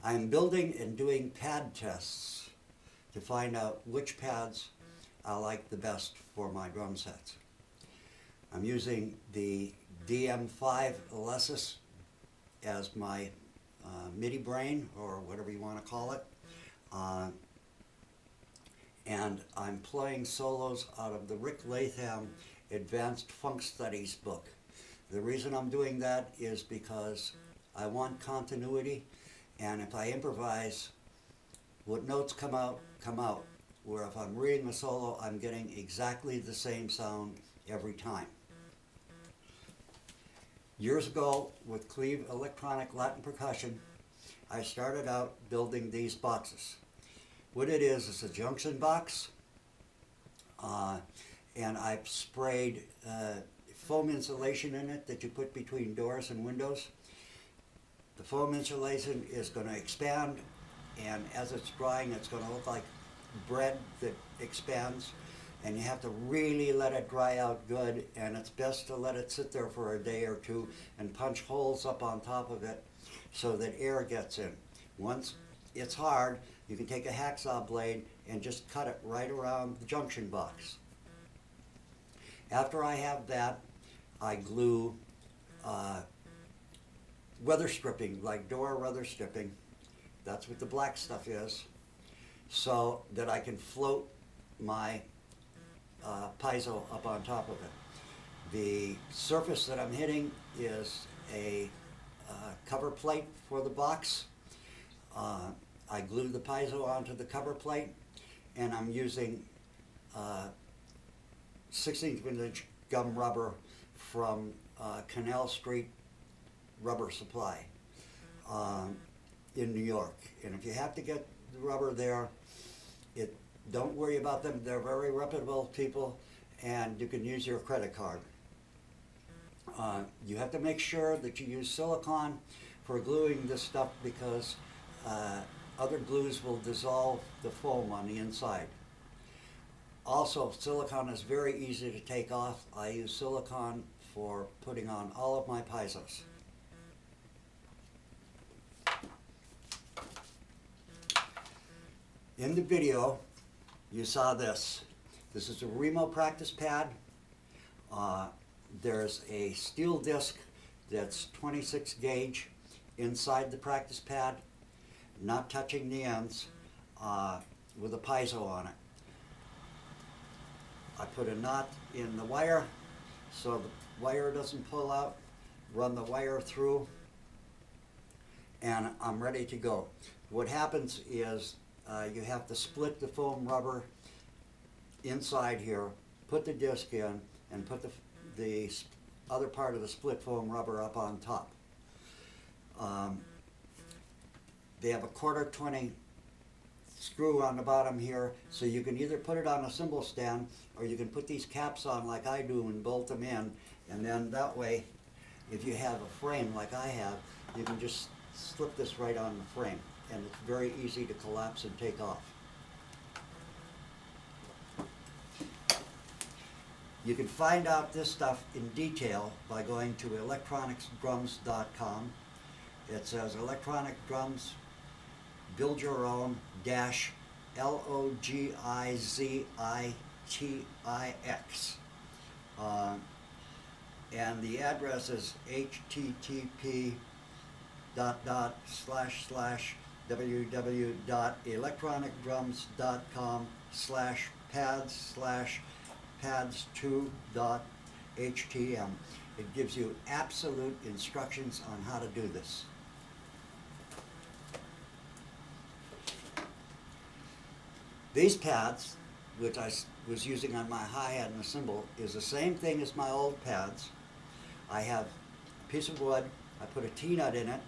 I'm building and doing pad tests to find out which pads I like the best for my drum sets. I'm using the DM5 Alesis as my MIDI brain, or whatever you want to call it. And I'm playing solos out of the Rick Latham Advanced Funk Studies book. The reason I'm doing that is because I want continuity, and if I improvise, what notes come out, come out. Where if I'm reading a solo, I'm getting exactly the same sound every time. Years ago, with Cleve Electronic Latin Percussion, I started out building these boxes. What it is a junction box, and I've sprayed foam insulation in it that you put between doors and windows. The foam insulation is going to expand, and as it's drying, it's going to look like bread that expands, and you have to really let it dry out good, and it's best to let it sit there for a day or two and punch holes up on top of it so that air gets in. Once it's hard, you can take a hacksaw blade and just cut it right around the junction box. After I have that, I glue weather stripping, like door weather stripping. That's what the black stuff is, so that I can float my piezo up on top of it. The surface that I'm hitting is a cover plate for the box. I glue the piezo onto the cover plate, and I'm using 16-inch gum rubber from Canal Street Rubber Supply in New York. And if you have to get the rubber there, don't worry about them. They're very reputable people, and you can use your credit card. You have to make sure that you use silicone for gluing this stuff, because other glues will dissolve the foam on the inside. Also, silicone is very easy to take off. I use silicone for putting on all of my piezos. In the video, you saw this. This is a Remo practice pad. There's a steel disc that's 26 gauge inside the practice pad, not touching the ends, with a piezo on it. I put a knot in the wire so the wire doesn't pull out, run the wire through, and I'm ready to go. What happens is you have to split the foam rubber inside here, put the disc in, and put the other part of the split foam rubber up on top. They have a 1/4-20 screw on the bottom here, so you can either put it on a cymbal stand, or you can put these caps on like I do and bolt them in, and then that way, if you have a frame like I have, you can just slip this right on the frame, and it's very easy to collapse and take off. You can find out this stuff in detail by going to electronicsdrums.com. It says electronic drums, build your own -LOGIZITIX. And the address is http://www.electronicdrums.com/pads/pads2.htm. It gives you absolute instructions on how to do this. These pads, which I was using on my hi-hat and the cymbal, is the same thing as my old pads. I have a piece of wood, I put a T-nut in it,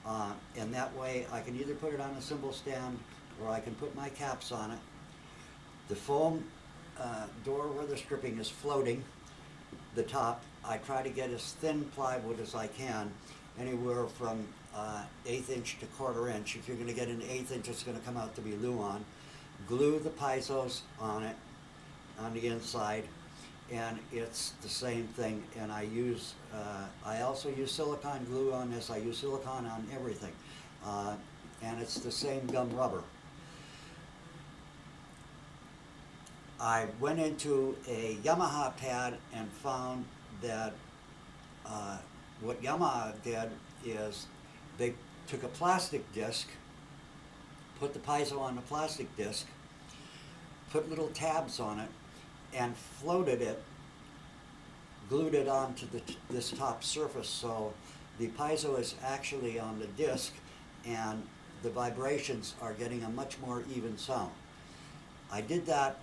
and that way I can either put it on a cymbal stand or I can put my caps on it. The foam door weather stripping is floating. The top, I try to get as thin plywood as I can, anywhere from 1/8 inch to 1/4 inch. If you're going to get an 1/8 inch, it's going to come out to be Luan. Glue the piezos on it, on the inside, and it's the same thing. And I also use silicone glue on this. I use silicone on everything. and it's the same gum rubber. I went into a Yamaha pad and found that what Yamaha did is they took a plastic disc, put the piezo on the plastic disc, put little tabs on it, and floated it, glued it onto this top surface, so the piezo is actually on the disc and the vibrations are getting a much more even sound. I did that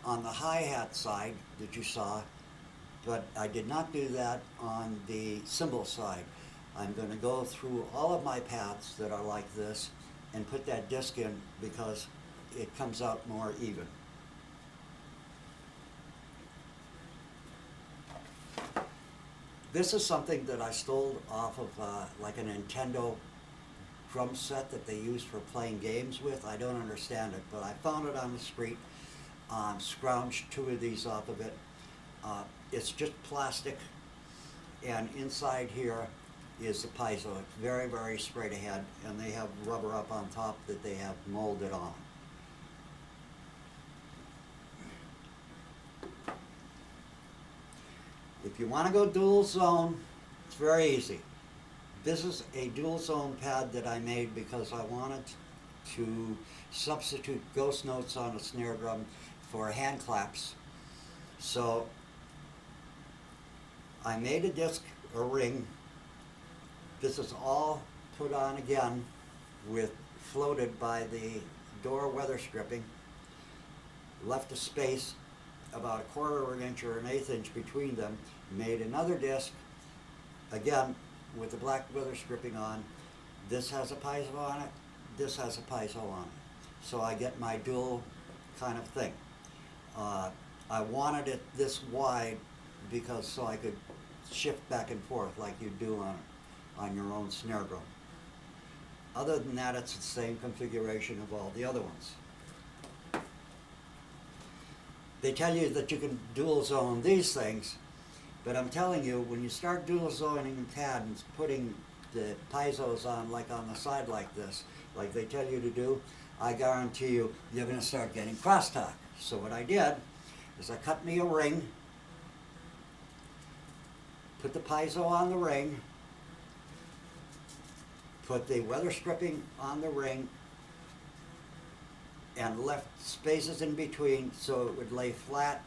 on the hi-hat side that you saw, but I did not do that on the cymbal side. I'm going to go through all of my pads that are like this and put that disc in because it comes out more even. This is something that I stole off of like a Nintendo drum set that they use for playing games with. I don't understand it, but I found it on the street, scrounged 2 of these off of it. It's just plastic, and inside here is the piezo. It's very, very straight ahead, and they have rubber up on top that they have molded on. If you want to go dual zone, it's very easy. This is a dual zone pad that I made because I wanted to substitute ghost notes on a snare drum for hand claps. So I made a disc, a ring. This is all put on again with floated by the door weather stripping. Left a space about 1/4 of an inch or an 1/8 inch between them. Made another disc, again with the black weather stripping on. This has a piezo on it, this has a piezo on it. So I get my dual kind of thing. I wanted it this wide because so I could shift back and forth like you do on your own snare drum. Other than that, it's the same configuration of all the other ones. They tell you that you can dual zone these things, but I'm telling you, when you start dual zoning the pad and putting the piezos on, like on the side like this, like they tell you to do, I guarantee you, you're going to start getting crosstalk. So what I did is I cut me a ring, put the piezo on the ring, put the weather stripping on the ring, and left spaces in between so it would lay flat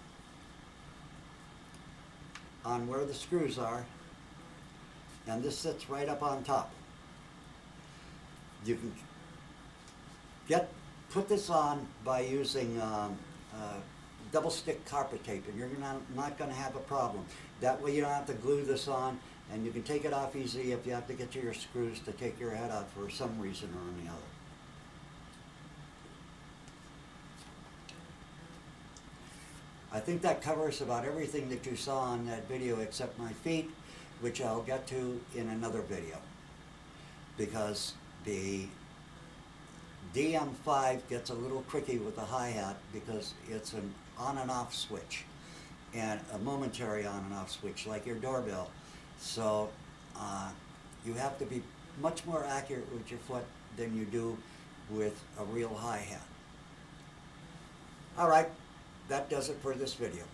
on where the screws are, and this sits right up on top. You can put this on by using double stick carpet tape, and you're not going to have a problem. That way you don't have to glue this on, and you can take it off easy if you have to get to your screws to take your head out for some reason or any other. I think that covers about everything that you saw on that video except my feet, which I'll get to in another video, because the DM5 gets a little tricky with the hi-hat because it's an on and off switch, and a momentary on and off switch like your doorbell. So you have to be much more accurate with your foot than you do with a real hi-hat. All right. That does it for this video.